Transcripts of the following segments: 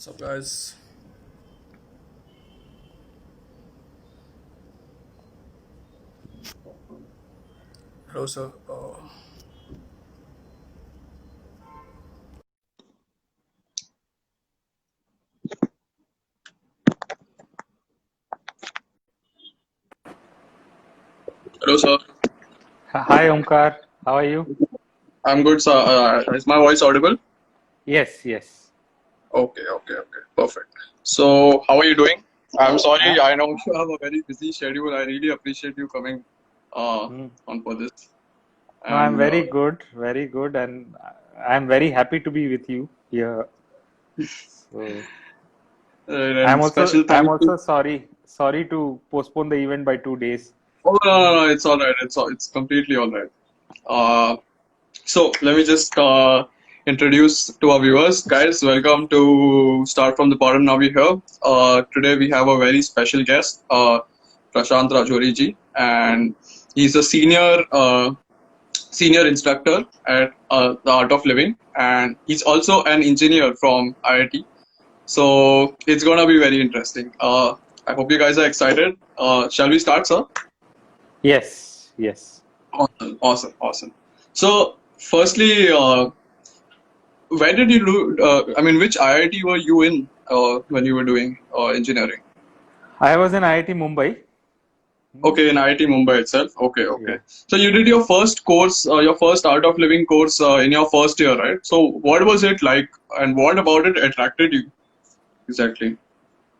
What's up, guys? Hello, sir. Hello, sir. Hi Omkar, how are you? I'm good, sir. Is my voice audible? Yes, yes. Okay. Perfect. So, how are you doing? I'm Uh, sorry, I know you have a very busy schedule. I really appreciate you coming mm. on for this. No, I'm And very good, and I'm very happy to be with you here. So and special I'm thanks to. also sorry to postpone the event by 2 days. Oh, Mm. no, it's all right. It's completely all right. Uh, So let me just introduce to our viewers, guys. Welcome to Start from the Bottom. Now we're here. Today we have a very special guest, Prashant Rajore ji, and he's a senior instructor at the Art of Living, and he's also an engineer from IIT. So it's gonna be very interesting. I hope you guys are excited. Shall we start, sir? Yes, yes. Awesome. So, firstly, where did you do? I mean, which IIT were you in when you were doing engineering? I was in IIT Mumbai. Mm. Okay, in IIT Mumbai itself. Okay. Yeah. So you did your first course, your first Art of Living course in your first year, right? So what was it like, and what about it attracted you exactly?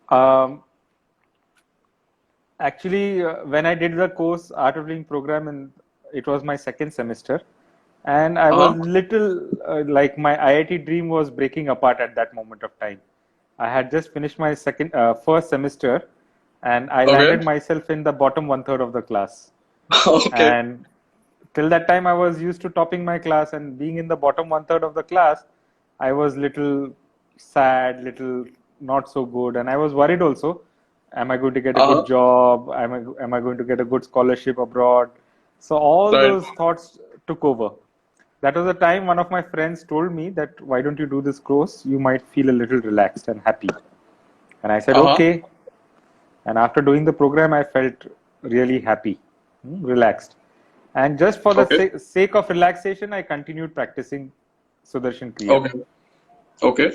Um, Actually, when I did the course Art of Living program, and it was my second semester, and I was Uh-huh. little like my IIT dream was breaking apart at that moment of time. I had just finished my first semester, and I Okay. landed myself in the bottom one third of the class. Okay. And till that time, I was used to topping my class, and being in the bottom one third of the class, I was little sad, little not so good, and I was worried also. Am I going to get a good Uh-huh. job? Am I going to get a good scholarship abroad? So all Right. those thoughts took over. That was the time one of my friends told me that why don't you do this course? You might feel a little relaxed and happy. And I said, Uh-huh. okay. And after doing the program, I felt really happy, relaxed. And just for the Okay. sake of relaxation, I continued practicing Sudarshan Kriya. Okay. Okay.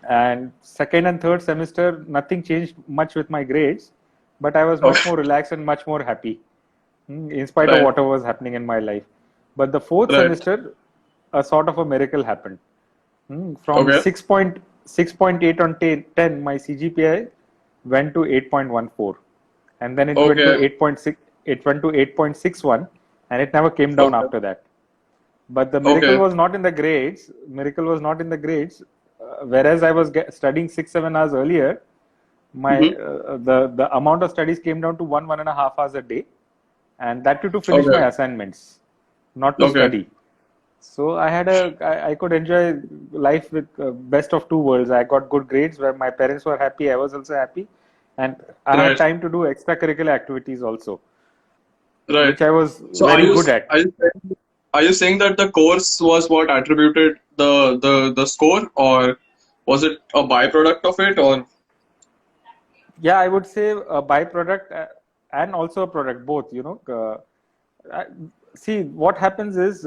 And second and third semester, nothing changed much with my grades, but I was much Okay. more relaxed and much more happy, in spite of Right. whatever was happening in my life. But the fourth Right. semester, a sort of a miracle happened. From Okay. 6.8 on 10, my CGPI went to 8.14. And then it went to Okay. 8.6, it went to 8.61, and it never came down Okay. after that. But the miracle Okay. was not in the grades. Miracle was not in the grades. Whereas I was studying 6 7 hours earlier, my Mm-hmm. the amount of studies came down to 1.5 hours a day, and that too to finish Okay. my assignments, not to Okay. study. So I could enjoy life with best of two worlds. I got good grades where my parents were happy, I was also happy, and I had Right. time to do extracurricular activities also, Right. which I was So very good at. are you saying that the course was what attributed the score, or was it a byproduct of it, or Yeah, I would say a byproduct and also a product, both. Uh, See, what happens is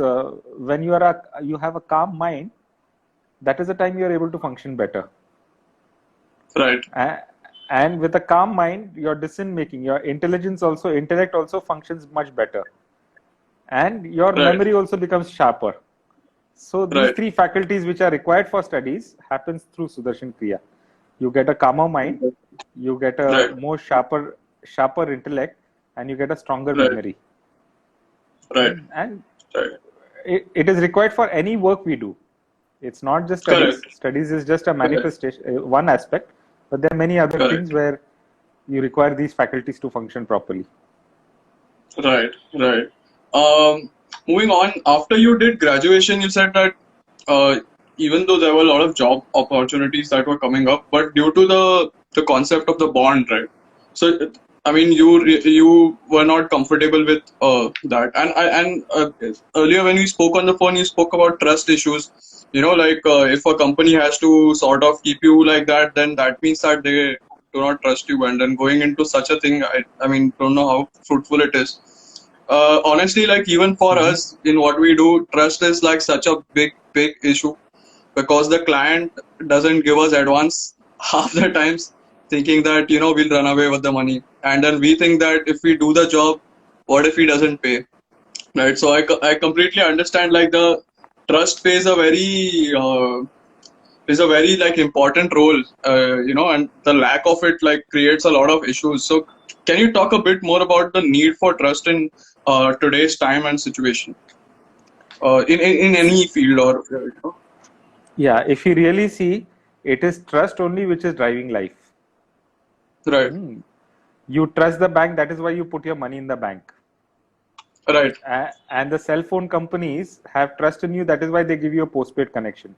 when you have a calm mind, that is the time you are able to function better. right? A- And with a calm mind, your decision making, your intellect also functions much better, and your Right. memory also becomes sharper. So these Right. three faculties which are required for studies happens through Sudarshan Kriya. You get a calmer mind, you get a Right. more sharper intellect, and you get a stronger Right. memory. Right. And Right. it is required for any work we do. It's not just studies. Correct. Studies is just a Correct. manifestation, one aspect, but there are many other things Correct. where you require these faculties to function properly. Right. Right. Um, Moving on. After you did graduation, you said that uh, even though there were a lot of job opportunities that were coming up, but due to the concept of the bond, right? So I mean, you were not comfortable with that, and earlier when we spoke on the phone, you spoke about trust issues Like if a company has to sort of keep you like that, then that means that they do not trust you. And then going into such a thing, I mean, don't know how fruitful it is. Honestly, like even for Mm-hmm. us in what we do, trust is like such a big issue because the client doesn't give us advance half the times, thinking that we'll run away with the money, and then we think that if we do the job, what if he doesn't pay, right? So I completely understand like the trust plays a very like important role, and the lack of it like creates a lot of issues. So can you talk a bit more about the need for trust in today's time and situation, in any field or Yeah, if you really see, it is trust only which is driving life. right, Hmm. You trust the bank, that is why you put your money in the bank. right. And the cell phone companies have trust in you, that is why they give you a postpaid connection.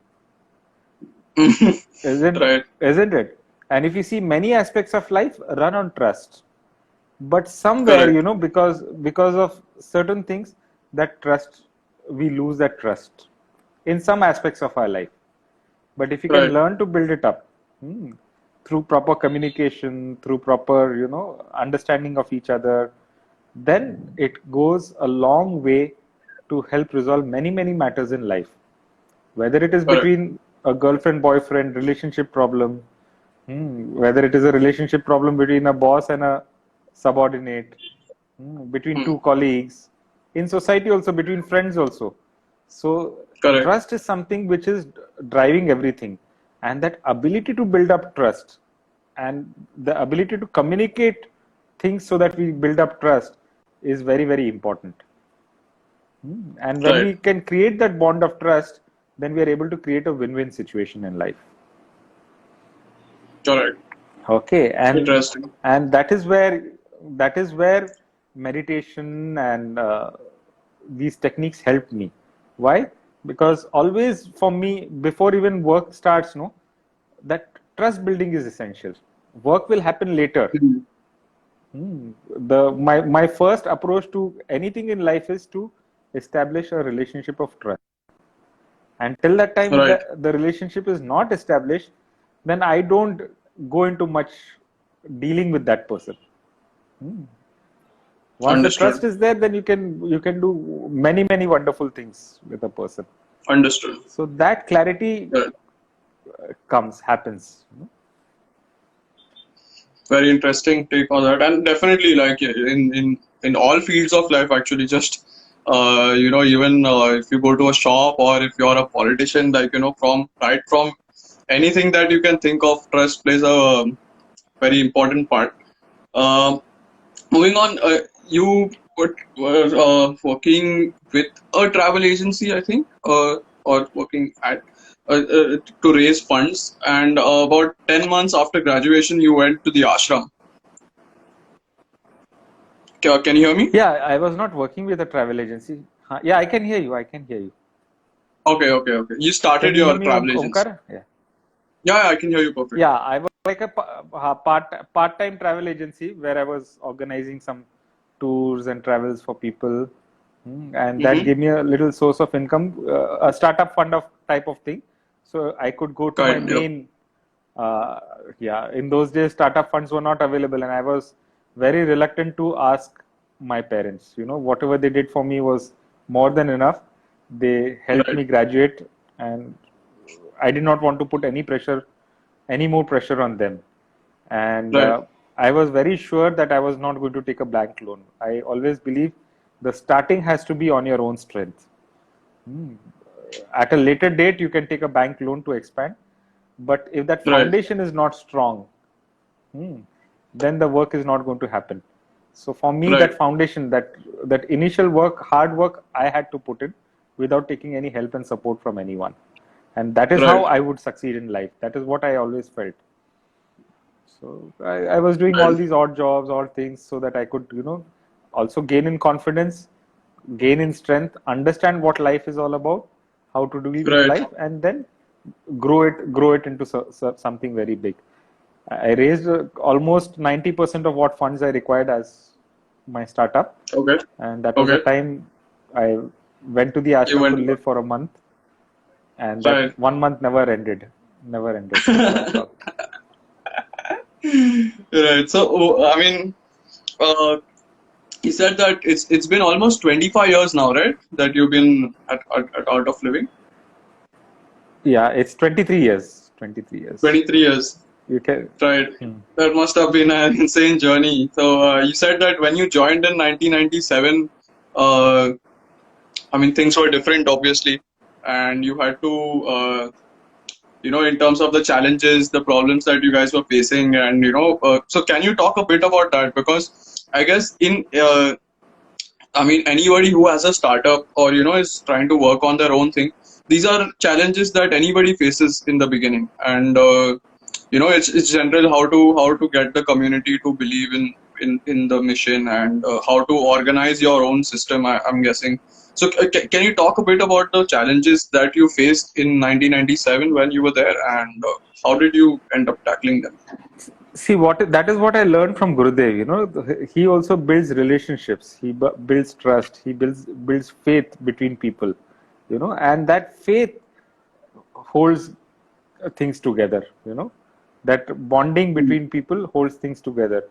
Isn't Right, isn't it? And if you see, many aspects of life run on trust. But somewhere, correct, because of certain things, that trust, we lose that trust in some aspects of our life. But if you can right, learn to build it up, through proper communication, through proper, understanding of each other, then it goes a long way to help resolve many, many matters in life. Whether it is correct. between a girlfriend boyfriend relationship problem, whether it is a relationship problem between a boss and a subordinate, between Hmm, two colleagues, in society also, between friends also. So correct, trust is something which is driving everything, and that ability to build up trust and the ability to communicate things so that we build up trust is very, very important. And when right, we can create that bond of trust, then we are able to create a win-win situation in life. correct. Okay, Interesting. and that is where meditation and these techniques helped me. Why? Because always for me, before even work starts, no, that trust building is essential. Work will happen later. Hmm, My first approach to anything in life is to establish a relationship of trust. Until that time right, the relationship is not established, then I don't go into much dealing with that person. Once the understood, trust is there, then you can do many, many wonderful things with a person. understood. So that clarity Right. happens. Very interesting take on that, and definitely like in all fields of life, actually, just even if you go to a shop or if you're a politician, like from anything that you can think of, trust plays a very important part. Um Moving on, were working with a travel agency, I think, or working at to raise funds. And about 10 months after graduation, you went to the ashram. Can you hear me? Yeah, I was not working with a travel agency. Yeah, I can hear you. I can hear you. Okay, okay, okay. You Can started you hear your me, travel agency. Omkar? Yeah. Yeah, yeah, I can hear you Yeah, perfectly. I was like a part-time travel agency where I was organizing some tours and travels for people. And that Mm-hmm. gave me a little source of income, a startup fund of type of thing. So I could go to my Kind, yep. main. Uh, yeah, in those days, startup funds were not available, and I was very reluctant to ask my parents. Whatever they did for me was more than enough. They helped Right, me graduate, and I did not want to put any more pressure on them. And right, I was very sure that I was not going to take a bank loan. I always believe the starting has to be on your own strength. At a later date, you can take a bank loan to expand. But if that right, foundation is not strong, then the work is not going to happen. So for me, right, that foundation, that initial work, hard work, I had to put in without taking any help and support from anyone. And that is how right, I would succeed in life. That is what I always felt. So I was doing all right, these odd jobs, odd things, so that I could, also gain in confidence, gain in strength, understand what life is all about, how to deal with right. life, and then grow it into something very big. I raised almost 90% of what funds I required as my startup, Okay, and that was the okay. time I went to the You ashram to went. live for a month. and that Right. 1 month never ended. So, Right. So, I mean, uh, he said that it's been almost 25 years now, right? That you've been at Art of Living. yeah, it's 23 years. 23 years. 23 years. You can. Right. Hmm. That must have been an insane journey. So, you said that when you joined in 1997, uh, I mean, things were different, obviously, and you had to, in terms of the challenges, the problems that you guys were facing, and so can you talk a bit about that? Because I guess I mean, anybody who has a startup or is trying to work on their own thing, these are challenges that anybody faces in the beginning, and it's general how to get the community to believe in the mission, and how to organize your own system. I'm guessing. So can you talk a bit about the challenges that you faced in 1997 when you were there, and how did you end up tackling them? See, what that is what I learned from Gurudev. He also builds relationships. He builds trust. He builds faith between people. And that faith holds things together. That bonding between people holds things together.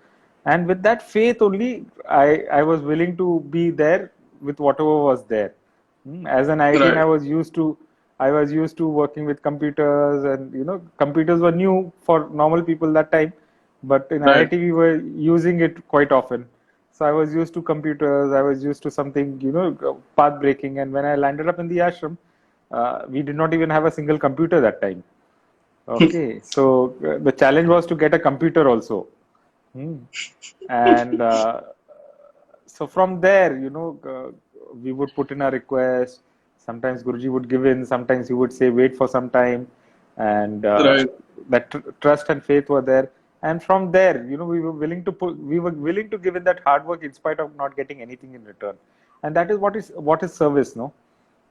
And with that faith only, I was willing to be there with whatever was there. As an IITian, Right, I was used to working with computers, and computers were new for normal people that time, but in right, IIT we were using it quite often. So I was used to computers. I was used to something, path breaking. And when I landed up in the ashram, we did not even have a single computer that time. Okay, so the challenge was to get a computer also. Hmm. And so from there, we would put in a request. Sometimes Guruji would give in, sometimes he would say, wait for some time. And right, that trust and faith were there. And from there, we were willing to give in that hard work in spite of not getting anything in return. And that is what is service, no?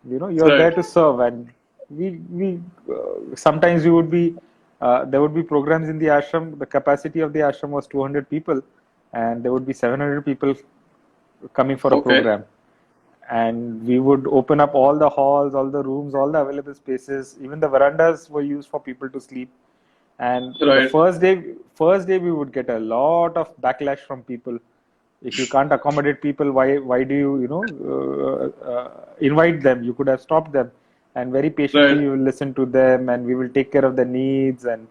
You're there right, to serve. And we sometimes we would be there would be programs in the ashram. The capacity of the ashram was 200 people, and there would be 700 people coming for a okay, program. And we would open up all the halls, all the rooms, all the available spaces. Even the verandas were used for people to sleep. And the right, first day we would get a lot of backlash from people. If you can't accommodate people, why do you invite them? You could have stopped them, and very patiently right, you will listen to them, and we will take care of their needs and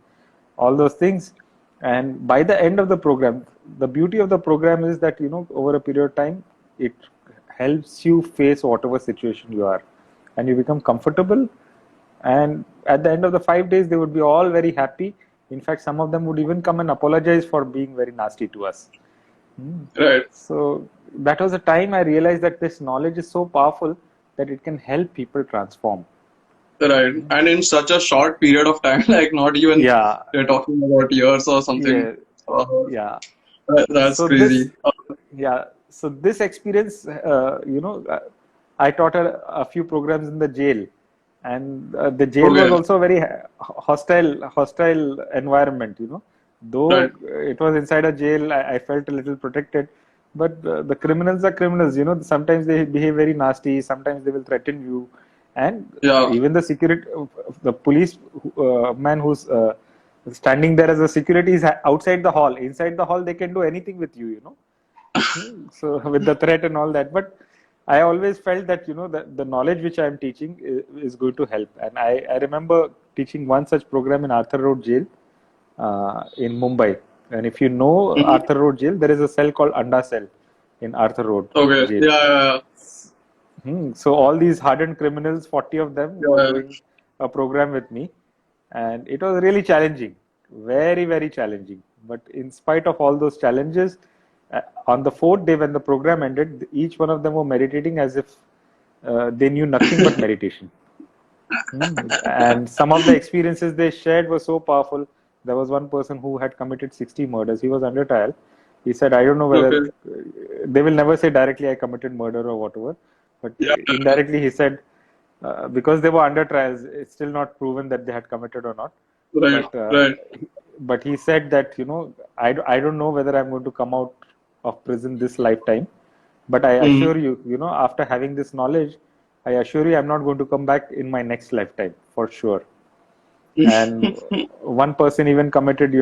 all those things. And by the end of the program, the beauty of the program is that over a period of time, it helps you face whatever situation you are, and you become comfortable. And at the end of the 5 days, they would be all very happy. In fact, some of them would even come and apologize for being very nasty to us. right. So that was the time I realized that this knowledge is so powerful that it can help people transform. Right. And in such a short period of time, like not even Yeah, we're talking about years or something. yeah, Uh, yeah. that's So this, crazy. yeah. So this experience, I taught a few programs in the jail, and the jail was Okay. also a very hostile environment. Right. Though it was inside a jail, I felt a little protected. But the criminals are criminals. Sometimes they behave very nasty. Sometimes they will threaten you, and Yeah. even the police man who's standing there as a security is outside the hall. Inside the hall, they can do anything with you. So with the threat and all that, but I always felt that the knowledge which I am teaching is going to help. And I remember teaching one such program in Arthur Road Jail in Mumbai. And if you know Hmm. Arthur Road Jail, there is a cell called Anda Cell in Arthur Road Okay. Jail. Yeah. Yeah. So all these hardened criminals, 40 of them, were Yeah. doing a program with me, and it was really challenging, very, very challenging. But in spite of all those challenges, on the fourth day when the program ended, each one of them were meditating as if they knew nothing but meditation. And some of the experiences they shared were so powerful. There was one person who had committed 60 murders. He was under trial. He said, I don't know whether Okay. they will never say directly I committed murder or whatever, but Yeah. indirectly he said, because they were under trials, it's still not proven that they had committed or not. Right. But Right. but he said that I don't know whether I'm going to come out of prison this lifetime, but I Hmm. assure you, after having this knowledge, I assure you, I'm not going to come back in my next lifetime for sure. And one person even committed,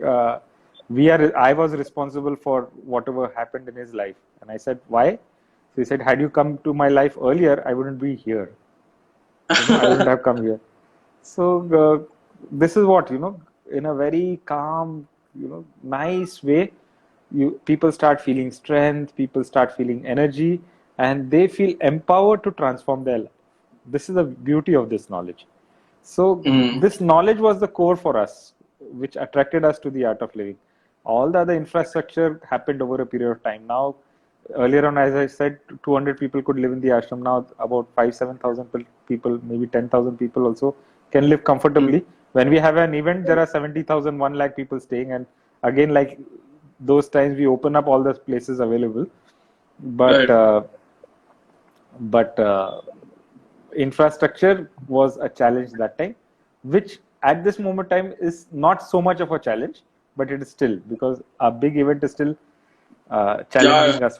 uh, I was responsible for whatever happened in his life. And I said, why? So he said, had you come to my life earlier, I wouldn't be here. I wouldn't have come here. So this is what, in a very calm, nice way, people start feeling strength, people start feeling energy, and they feel empowered to transform their life. This is the beauty of this knowledge. So Mm, this knowledge was the core for us, which attracted us to the art of living. All the other infrastructure happened over a period of time. Now, earlier on, as I said, 200 people could live in the ashram. Now, about 5-7,000 people, maybe 10,000 people also can live mm, comfortably. When we have an event, there are 70,000, 1 lakh people staying. And again, like those times, we open up all the places available. But right. uh, but infrastructure was a challenge that time, which at this moment time is not so much of a challenge, but it is still, because a big event is still Yeah, challenging us.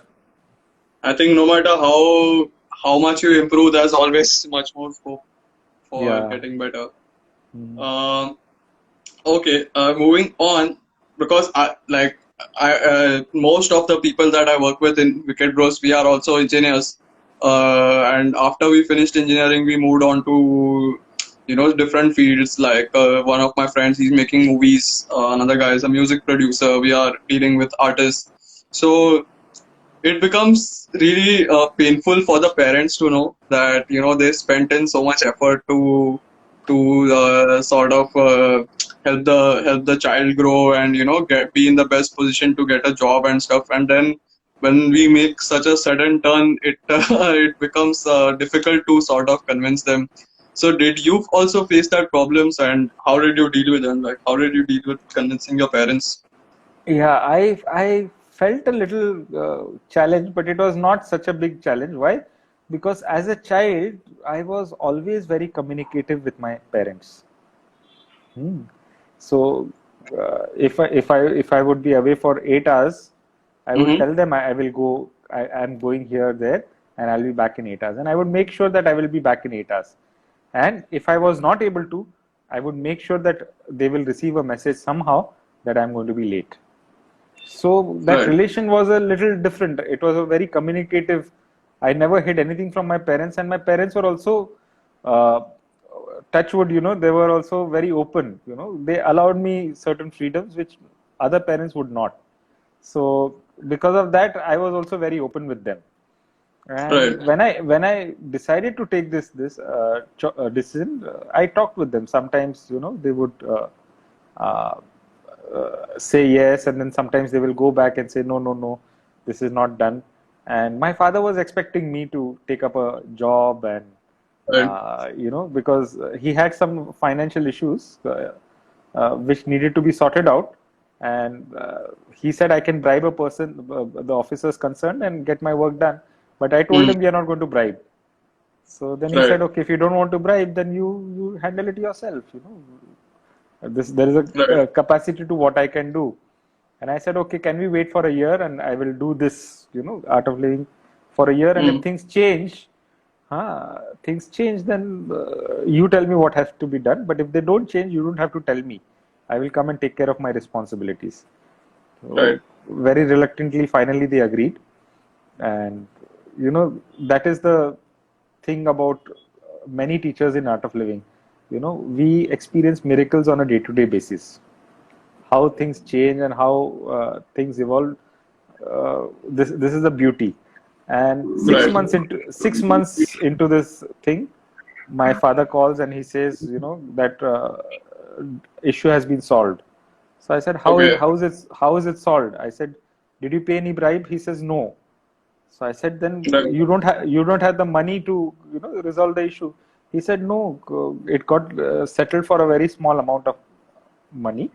I think no matter how much you improve, there's always much more scope for Yeah. getting better. Mm. Um, okay, moving on, because most of the people that I work with in Wicked Bros, we are also engineers. And after we finished engineering, we moved on to different fields. Like one of my friends, he's making movies. Another guy is a music producer. We are dealing with artists. So it becomes really painful for the parents to know that they spent in so much effort to sort of help the child grow and get be in the best position to get a job and stuff, and then when we make such a sudden turn, it it becomes difficult to sort of convince them. So did you also face that problems, and how did you deal with them? Like, how did you deal with convincing your parents? Yeah, I felt a little challenge, but it was not such a big challenge. Why? Because as a child, I was always very communicative with my parents. Hmm. So if I would be away for 8 hours, I would Mm-hmm. tell them I will go. I'm going here, there, and I'll be back in 8 hours. And I would make sure that I will be back in 8 hours. And if I was not able to, I would make sure that they will receive a message somehow that I'm going to be late. So that Right. relation was a little different. It was a very communicative. I never hid anything from my parents, and my parents were also, uh, touchwood, they were also very open. They allowed me certain freedoms which other parents would not. So because of that, I was also very open with them. Right. And when I decided to take this decision, I talked with them. Sometimes they would uh, say yes, and then sometimes they will go back and say no, no, no, this is not done. And my father was expecting me to take up a job, and Right. because he had some financial issues which needed to be sorted out. And he said, I can bribe a person, the officers concerned, and get my work done. But I told Mm, him, we are not going to bribe. So then he right. said, okay, if you don't want to bribe, then you handle it yourself. There is a Right. capacity to what I can do. And I said, okay, can we wait for a year, and I will do this, art of living for a year. And if Mm, things change, then you tell me what has to be done. But if they don't change, you don't have to tell me. I will come and take care of my responsibilities. So right. very reluctantly, finally they agreed. And that is the thing about many teachers in art of living. We experience miracles on a day-to-day basis. How things change and how things evolve. This is the beauty. And six Right. months into 6 months into this thing, my father calls and he says, that issue has been solved. So I said, Okay. how is it solved? I said, did you pay any bribe? He says no. So I said, then Right. you don't have the money to resolve the issue. He said, no, it got settled for a very small amount of money.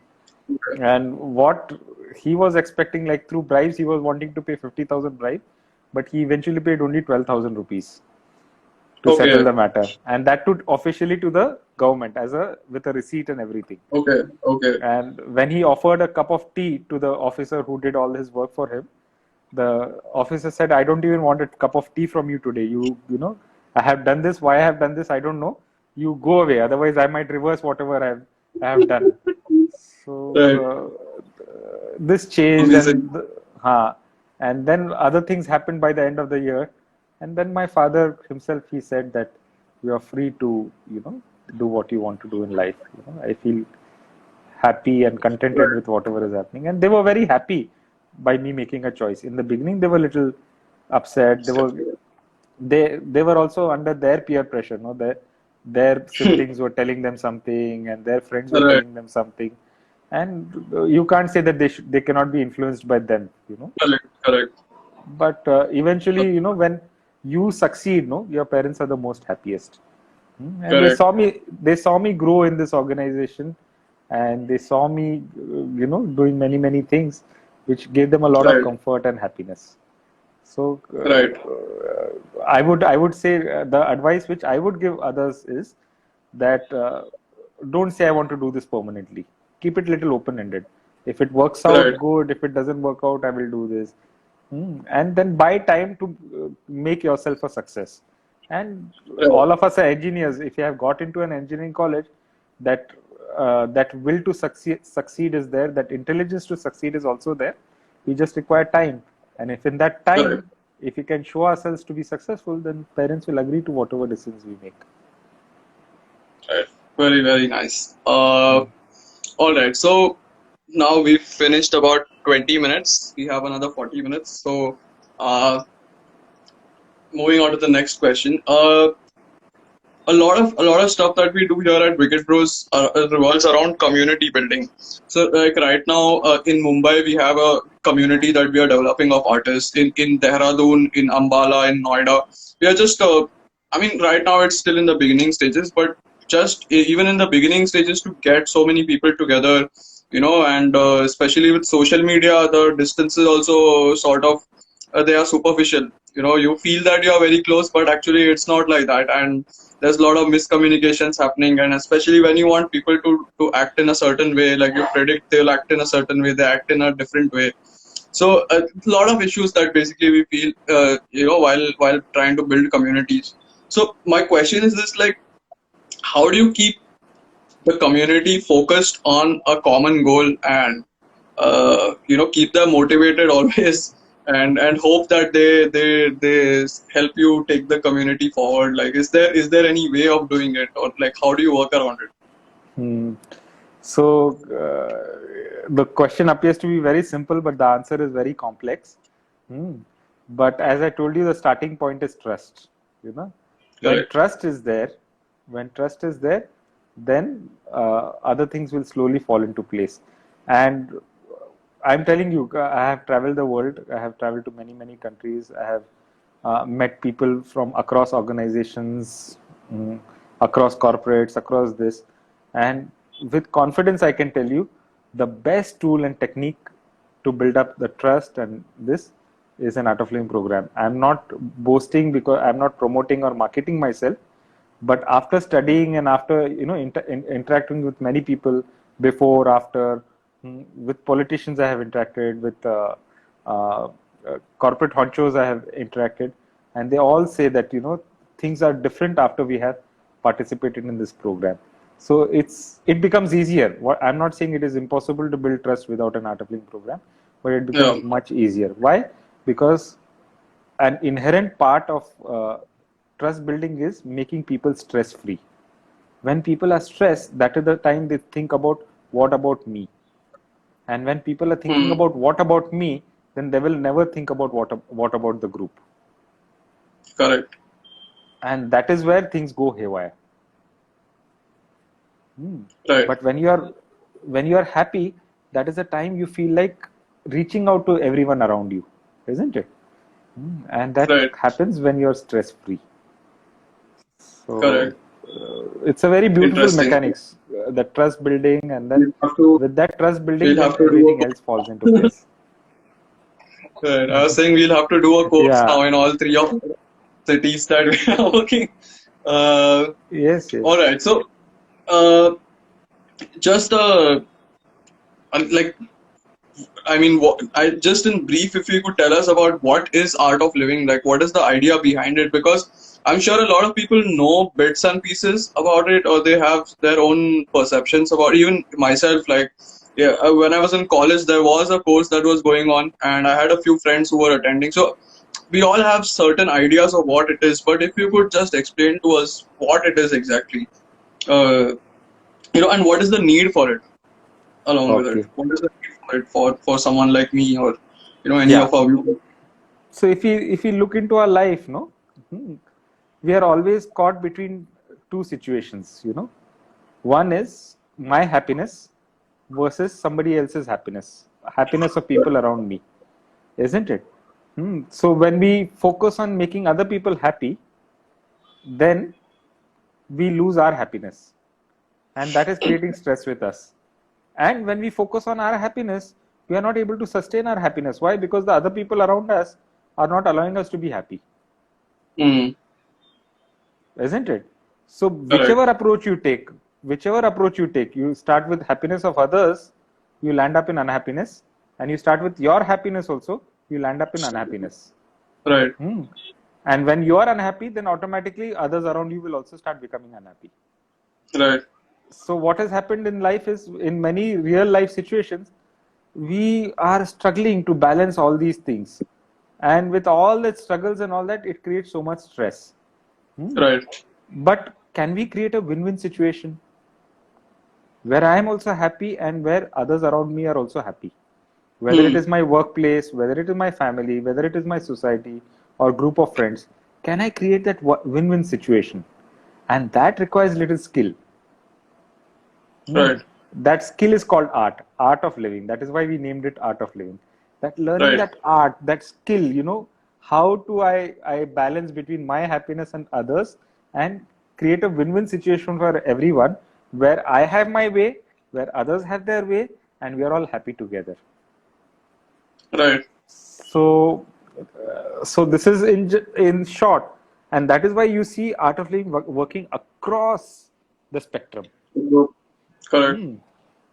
And what he was expecting, like through bribes, he was wanting to pay 50,000 bribe, but he eventually paid only 12,000 rupees to settle Okay. the matter, and that too officially to the government as a with a receipt and everything. Okay. Okay. And when he offered a cup of tea to the officer who did all his work for him, the officer said, I don't even want a cup of tea from you today. You know, I have done this. Why I have done this, I don't know. You go away. Otherwise, I might reverse whatever I have done. So Right. this changed, Amazing. and then other things happened by the end of the year, and then my father himself, he said that you are free to, do what you want to do in life. I feel happy and contented Right. with whatever is happening, and they were very happy by me making a choice. In the beginning, they were a little upset. They were also under their peer pressure. No, their siblings were telling them something, and their friends were Right. telling them something, and you can't say that they cannot be influenced by them. Correct. Correct. But eventually, when you succeed, no, your parents are the most happiest. And they Correct. saw me grow in this organization, and they saw me, doing many, many things, which gave them a lot of Right. comfort and happiness. So Right. I would say the advice which I would give others is that don't say I want to do this permanently. Keep it little open ended. If it works Right. out, good. If it doesn't work out, I will do this. And then buy time to make yourself a success. And Right. all of us are engineers. If you have got into an engineering college, that that will to succeed is there. That intelligence to succeed is also there. We just require time. And if in that Correct. time, if we can show ourselves to be successful, then parents will agree to whatever decisions we make. Right. Very, very nice. Mm. All right. So now we've finished about 20 minutes. We have another 40 minutes. So, moving on to the next question. A lot of stuff that we do here at Wicked Bros revolves around community building. So, like right now in Mumbai, we have a community that we are developing of artists in Dehradun, in Ambala, in Noida. We are just, I mean, right now it's still in the beginning stages, but just even in the beginning stages to get so many people together, and especially with social media, the distances also sort of they are superficial. You feel that you are very close, but actually it's not like that, and there's a lot of miscommunications happening. And especially when you want people to act in a certain way, like you predict they'll act in a certain way, they act in a different way. So a lot of issues that basically we feel, while trying to build communities. So my question is this: like, how do you keep the community focused on a common goal, and keep them motivated always, and hope that they help you take the community forward? Like, is there any way of doing it, or like how do you work around it? Hmm. So the question appears to be very simple, but the answer is very complex. Hmm. But as I told you, the starting point is trust. You know, when Correct. trust is there, when trust is there, then other things will slowly fall into place. And I'm telling you, I have traveled the world. I have traveled to many, many countries. I have met people from across organizations, mm, across corporates, across this. And with confidence, I can tell you the best tool and technique to build up the trust and this is an Art of Living program. I'm not boasting because I'm not promoting or marketing myself, but after studying and after interacting with many people before, after, with politicians I have interacted with, uh, corporate honchos I have interacted, and they all say that things are different after we have participated in this program. So it becomes easier. I'm not saying it is impossible to build trust without an Art of Living program, but it Yeah. becomes much easier. Why? Because an inherent part of trust building is making people stress free. When people are stressed, that is the time they think about what about me. And when people are thinking Hmm. about what about me, then they will never think about what about the group. Correct. And that is where things go haywire. Right. But when you are happy, that is the time you feel like reaching out to everyone around you, isn't it? And that Right. happens when you're stress free. So Correct. it's a very beautiful Interesting. mechanics, the trust building, and then We'll have to with that trust building, we'll then have to do everything else falls into a place. right. I was saying we'll have to do a course now Yeah. in all three of the cities that we are working. Uh, Yes. all Yes. right. So, uh, just like I mean, I just in brief, if you could tell us about what is art of living, like what is the idea behind it? Because I'm sure a lot of people know bits and pieces about it, or they have their own perceptions about. Even myself, like yeah, when I was in college, there was a course that was going on, and I had a few friends who were attending. So we all have certain ideas of what it is, but if you could just explain to us what it is exactly, uh, and what is the need for it along with it? Okay. What is the need for it for someone like me or any Yeah. of our viewers? So if you look into our life, no, we are always caught between two situations. One is my happiness versus somebody else's happiness of people around me, isn't it? So when we focus on making other people happy, then we lose our happiness, and that is creating stress with us. And when we focus on our happiness, we are not able to sustain our happiness. Why? Because the other people around us are not allowing us to be happy, Mm, isn't it? So correct. whichever approach you take, you start with happiness of others, you land up in unhappiness, and you start with your happiness also, you land up in unhappiness. Right. Hmm. And when you are unhappy, then automatically others around you will also start becoming unhappy. Right. So what has happened in life is, in many real life situations, we are struggling to balance all these things, and with all the struggles and all that, it creates so much stress. Hmm. Right. But can we create a win-win situation where I am also happy and where others around me are also happy? Whether it Mm, is my workplace, whether it is my family, whether it is my society or group of friends, can I create that win-win situation? And that requires little skill. right. That skill is called art of living. That is why we named it art of living. That learning Right. that art, that skill, how do I balance between my happiness and others and create a win-win situation for everyone, where I have my way, where others have their way, and we are all happy together. Right. So, so this is in short, and that is why you see art of living working across the spectrum. Correct. Hmm.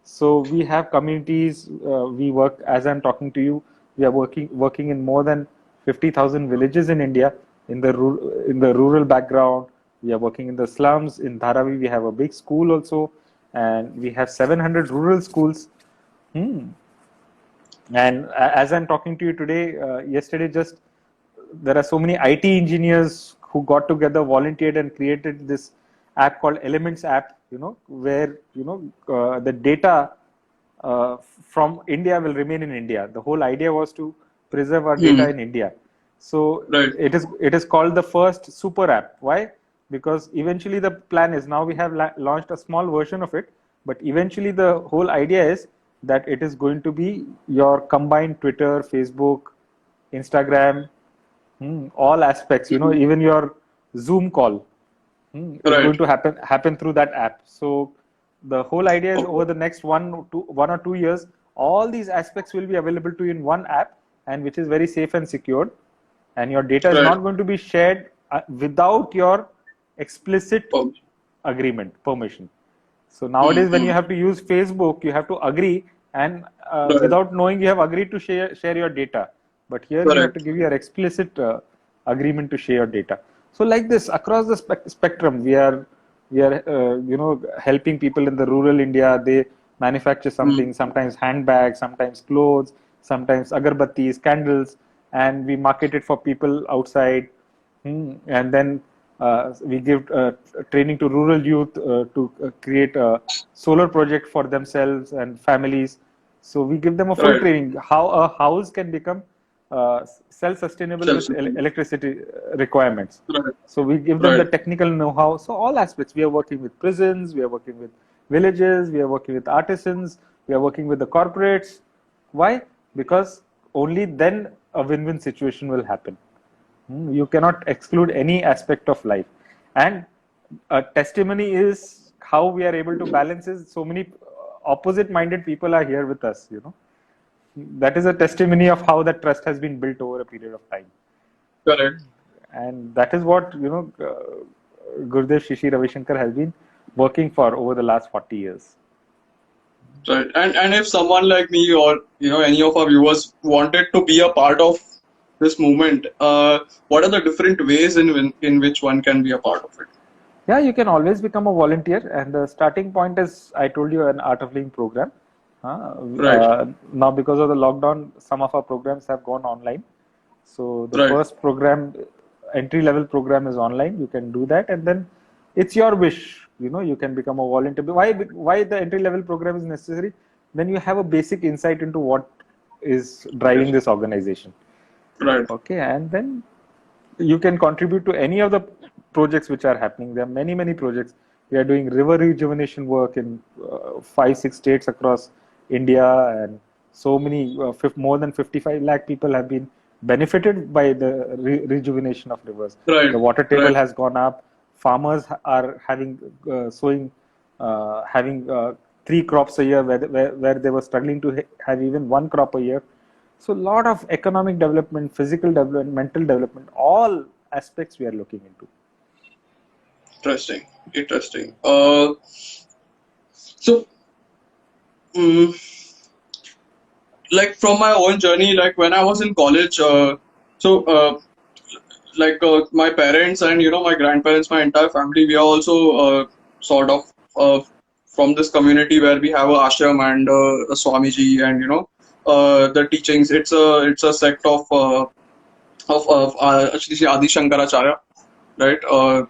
So we have communities. We work, as I'm talking to you. We are working in more than 50,000 villages in India. In the rural background, we are working in the slums. In Dharavi, we have a big school also, and we have 700 rural schools. Hmm. And as I'm talking to you today, yesterday, just there are so many IT engineers who got together, volunteered, and created this app called Elements app. Where the data from India will remain in India. The whole idea was to preserve our data Mm, in India. So right. it is called the first super app. Why? Because eventually the plan is, now we have launched a small version of it, but eventually the whole idea is that it is going to be your combined Twitter, Facebook, Instagram, all aspects. Even your Zoom call is Right. going to happen through that app. So the whole idea is, Okay. over the next 1 or 2 years, all these aspects will be available to you in one app, and which is very safe and secured. And your data is Right. not going to be shared without your explicit Oh, agreement, permission. So nowadays, when you mm. have to use Facebook, you have to agree, and Right. without knowing, you have agreed to share your data. But here, you have to Correct. give your explicit agreement to share your data. So, like this, across the spectrum, we are helping people in the rural India. They manufacture Mm, something, sometimes handbags, sometimes clothes, sometimes agarbattis, candles, and we market it for people outside. And then we give training to rural youth to create a solar project for themselves and families. So we give them a full right. training how a house can become self-sustainable with Self-sufficient. electricity requirements. Right. So we give them the Right. technical know-how. So all aspects. We are working with prisons. We are working with villages. We are working with artisans. We are working with the corporates. Why? Because only then a win-win situation will happen. You cannot exclude any aspect of life. And a testimony is how we are able to balance is, so many opposite minded people are here with us. That is a testimony of how that trust has been built over a period of time. Correct. And that is what, Gurudev Shishi Ravi Shankar has been working for over the last 40 years. Right. And if someone like me or any of our viewers wanted to be a part of this movement, what are the different ways in which one can be a part of it? Yeah, you can always become a volunteer, and the starting point is, I told you, an Art of Living program. Right. Now, because of the lockdown, some of our programs have gone online. So the Right. first program, entry level program, is online. You can do that, and then it's your wish. You can become a volunteer. Why the entry level program is necessary? Then you have a basic insight into what is driving Yes. this organization. Right. Okay, and then you can contribute to any of the projects which are happening. There are many projects. We are doing river rejuvenation work in 5-6 states across India, and so many more than 55 lakh people have been benefited by the rejuvenation of rivers. Right. The water table Right. has gone up. Farmers are having sowing having 3 crops a year where they were struggling to have even 1 crop a year. So a lot of economic development, physical development, mental development, all aspects we are looking into. Interesting. Interesting. So, mm, like from my own journey, like when I was in college, so like my parents and my grandparents, my entire family, we are also sort of uh, from this community where we have a ashram and a Swamiji and the teachings. It's a sect of Shri Adi Shankaracharya, right? Of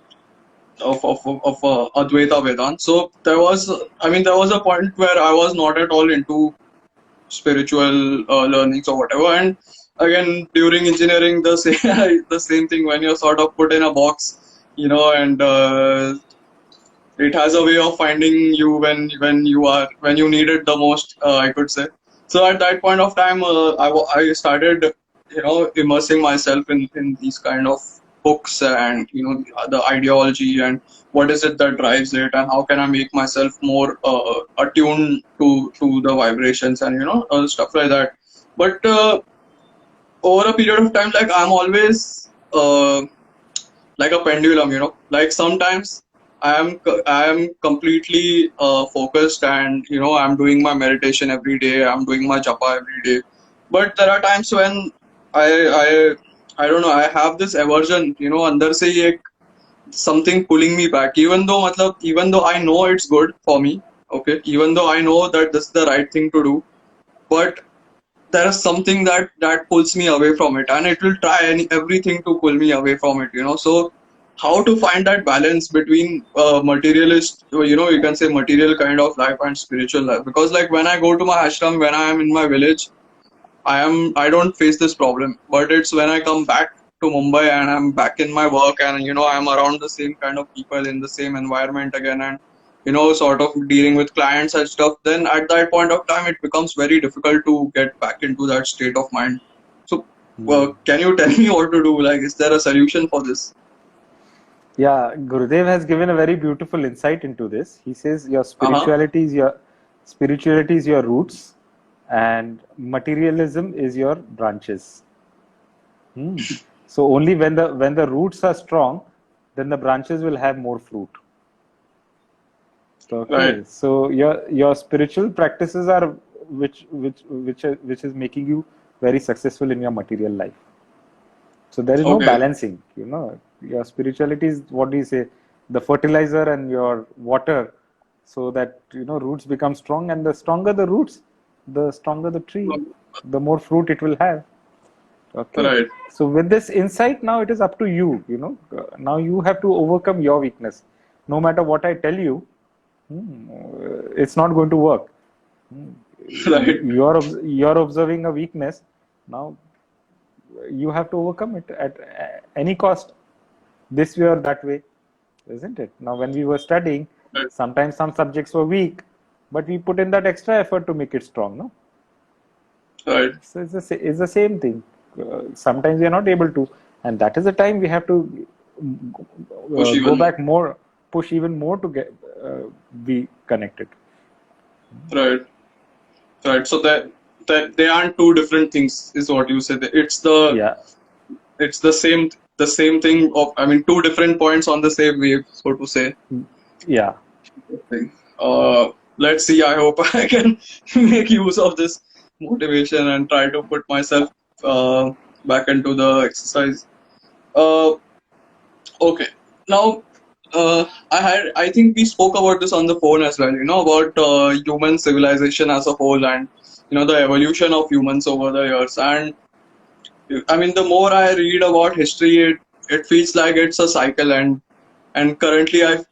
Advaita Vedant. So there was a point where I was not at all into spiritual learnings or whatever. And again, during engineering, the same the same thing, when you're sort of put in a box, and it has a way of finding you when you need it the most, I could say. So at that point of time, I started immersing myself in these kind of books, and the ideology, and what is it that drives it, and how can I make myself more attuned to the vibrations, and stuff like that. But over a period of time, like I'm always like a pendulum, like sometimes I am completely focused, and I'm doing my meditation every day, I'm doing my japa every day. But there are times when i i I don't know, I have this aversion, andar se hi ek something pulling me back, even though I know it's good for me, okay, even though I know that this is the right thing to do, but there is something that pulls me away from it, and it will try everything to pull me away from it. So how to find that balance between materialist, you can say material kind of life, and spiritual life? Because like when I go to my ashram, when I am in my village, I don't face this problem. But it's when I come back to Mumbai and I'm back in my work, and I'm around the same kind of people in the same environment again, and sort of dealing with clients and stuff, then at that point of time it becomes very difficult to get back into that state of mind. So can you tell me what to do? Like, is there a solution for this? Yeah, Gurudev has given a very beautiful insight into this. He says your Uh-huh. spirituality is your roots, and materialism is your branches. Hmm. So only when the roots are strong, then the branches will have more fruit. Right. Okay, so your spiritual practices are which is making you very successful in your material life. So there is no Okay. balancing. Your spirituality is, what do you say, the fertilizer and your water, so that roots become strong, and the stronger the roots, the stronger the tree, the more fruit it will have. Okay. Right. So with this insight, now it is up to you. Now you have to overcome your weakness. No matter what I tell you, it's not going to work. Right. You're observing a weakness. Now you have to overcome it at any cost, this way or that way, isn't it? Now, when we were studying, Right. sometimes some subjects were weak, but we put in that extra effort to make it strong. No, Right. so it's the same thing. Sometimes we are not able to, and that is the time we have to Push go even more. back more, push even more to get be connected. Right. Right. So that they aren't two different things, is what you said. Yeah, It's the same thing of, I mean, two different points on the same wave, so to say. yeah. Thing. Uh, let's see. I hope I can make use of this motivation and try to put myself uh, back into the exercise. Uh, okay. Now, I think we spoke about this on the phone as well. About human civilization as a whole, and the evolution of humans over the years. And I mean, the more I read about history, it feels like it's a cycle. And currently, I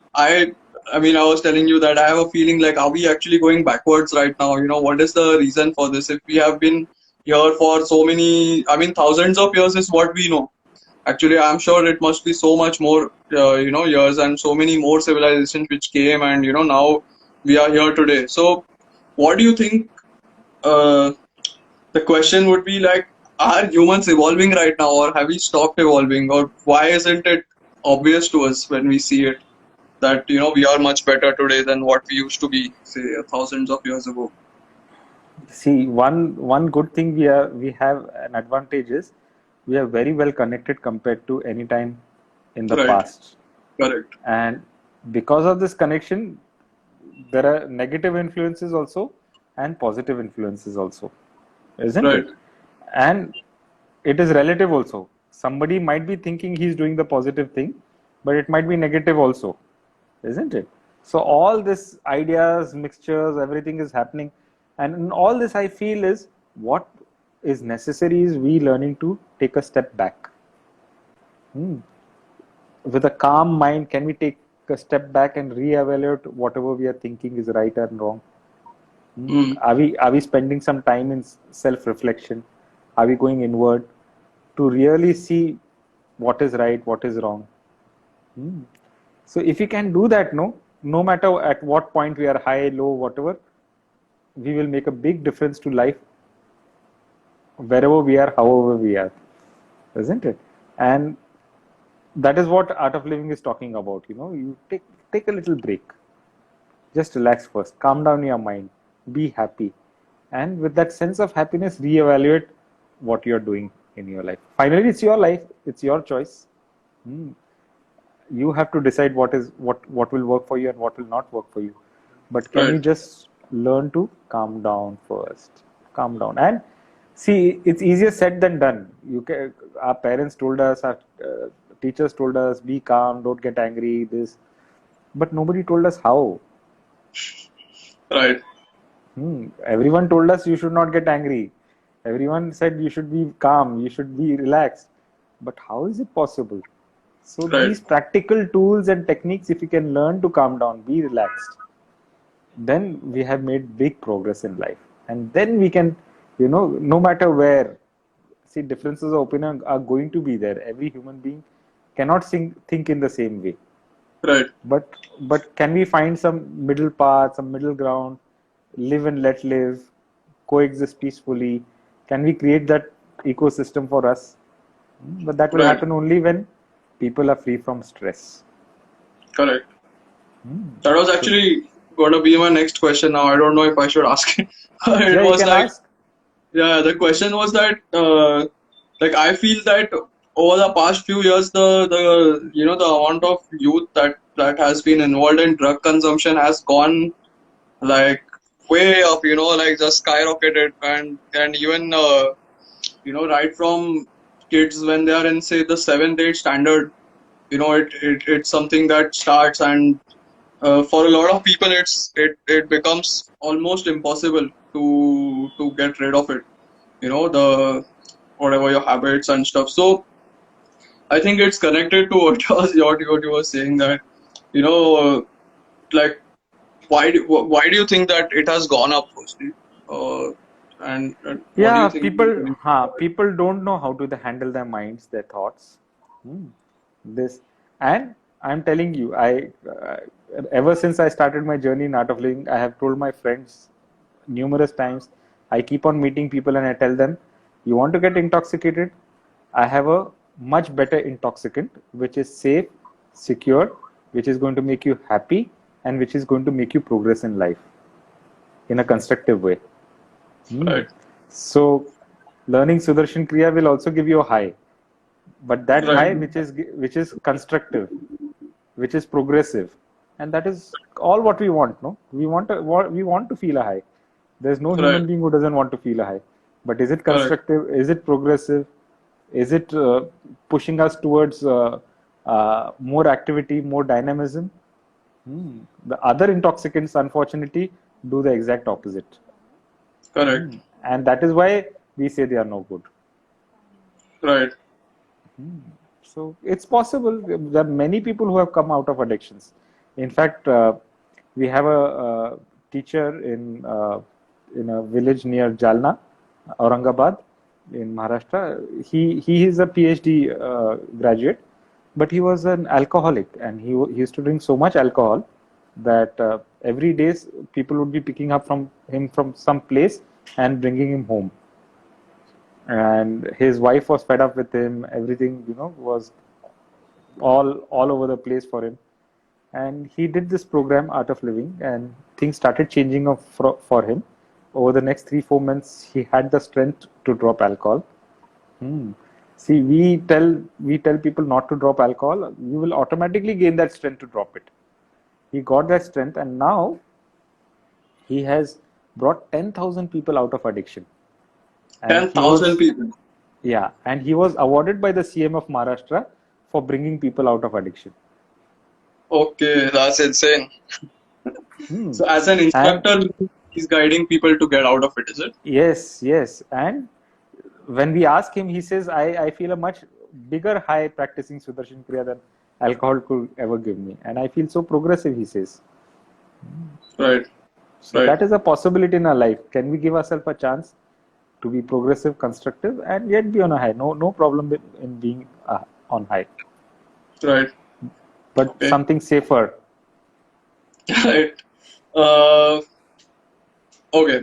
mean, I was telling you that I have a feeling like, are we actually going backwards right now? What is the reason for this? If we have been here for so many, I mean, thousands of years is what we know. Actually, I'm sure it must be so much more, years, and so many more civilizations which came, and now we are here today. So, what do you think? Uh, the question would be like, are humans evolving right now, or have we stopped evolving, or why isn't it obvious to us when we see it that we are much better today than what we used to be, say, thousands of years ago? See, one good thing we have an advantage is we are very well connected compared to any time in the Right. past. Correct. And because of this connection, there are negative influences also and positive influences also, isn't Right. it? And it is relative also. Somebody might be thinking he's doing the positive thing, but it might be negative also, isn't it? So all this ideas, mixtures, everything is happening, and in all this, I feel is what is necessary is we learning to take a step back. Hmm. With a calm mind, can we take a step back and reevaluate whatever we are thinking is right and wrong? Mm. Are we spending some time in self reflection? Are we going inward to really see what is right, what is wrong? Hmm. So if we can do that, no matter at what point we are high, low, whatever, we will make a big difference to life wherever we are, however we are, isn't it? And that is what art of living is talking about. You take a little break, just relax first, calm down your mind, be happy, and with that sense of happiness, reevaluate what you're doing in your life. Finally, it's your life, it's your choice. Hmm. You have to decide what will work for you and what will not work for you. But can Right. you just learn to calm down first? Calm down and see. It's easier said than done. Our parents told us, our teachers told us, be calm, don't get angry. This, but nobody told us how. Right. Everyone told us you should not get angry. Everyone said you should be calm, you should be relaxed. But how is it possible? So Right. these practical tools and techniques, if you can learn to calm down, be relaxed, then we have made big progress in life. And then we can, no matter where, see, differences of opinion are going to be there. Every human being cannot think in the same way. Right. But can we find some middle path, some middle ground, live and let live, coexist peacefully? Can we create that ecosystem for us? But that will Right. happen only when people are free from stress. Correct. That was So actually going to be my next question. Now I don't know if I should ask it. It yeah, you was can like, ask. yeah, the question was that, like, I feel that over the past few years, the amount of youth that has been involved in drug consumption has gone like way up. Like just skyrocketed, and even right from kids when they are in, say, the seventh, eighth standard, it's something that starts, and for a lot of people it becomes almost impossible to get rid of it, the whatever your habits and stuff. So I think it's connected to what you were saying, that you know like, why do you think that it has gone up firstly, uh, and what do you Yeah, think? people don't know how to handle their minds, their thoughts. Hmm. This, and I'm telling you, I ever since I started my journey in art of living, I have told my friends numerous times. I keep on meeting people and I tell them, you want to get intoxicated? I have a much better intoxicant, which is safe, secure, which is going to make you happy, and which is going to make you progress in life in a constructive way. Hmm. Right. So, learning Sudarshan Kriya will also give you a high, but that Right. high which is constructive, which is progressive. and that is all what we want. No, we want to feel a high. There's no Right. human being who doesn't want to feel a high. But is it Correct. constructive? Is it progressive? Is it pushing us towards more activity, more dynamism? The other intoxicants, unfortunately, do the exact opposite. Correct. And that is why we say they are no good. Right. So it's possible. There are many people who have come out of addictions. In fact, we have a teacher in a village near Jalna, Aurangabad, in Maharashtra. He is a PhD graduate, but he was an alcoholic, and he used to drink so much alcohol that every day people would be picking up from him from some place and bringing him home. And his wife was fed up with him. Everything, was all over the place for him. And he did this program, Art of Living, and things started changing for him. Over the next 3-4 months, he had the strength to drop alcohol. See, we tell people not to drop alcohol. You will automatically gain that strength to drop it. He got that strength, and now he has brought 10,000 people out of addiction. And he 10,000 was, people. yeah, and he was awarded by the CM of Maharashtra for bringing people out of addiction. Okay, that's insane. Hmm. So as an And instructor, he's guiding people to get out of it, is it? yes. And when we ask him, he says, I feel a much bigger high practicing Sudarshan Kriya than alcohol could ever give me. And I feel so progressive, he says. Right. So Right. that is a possibility in our life. Can we give ourselves a chance to be progressive, constructive, and yet be on a high? No problem in being on high, Right. but Okay. something safer. Right. Uh, okay.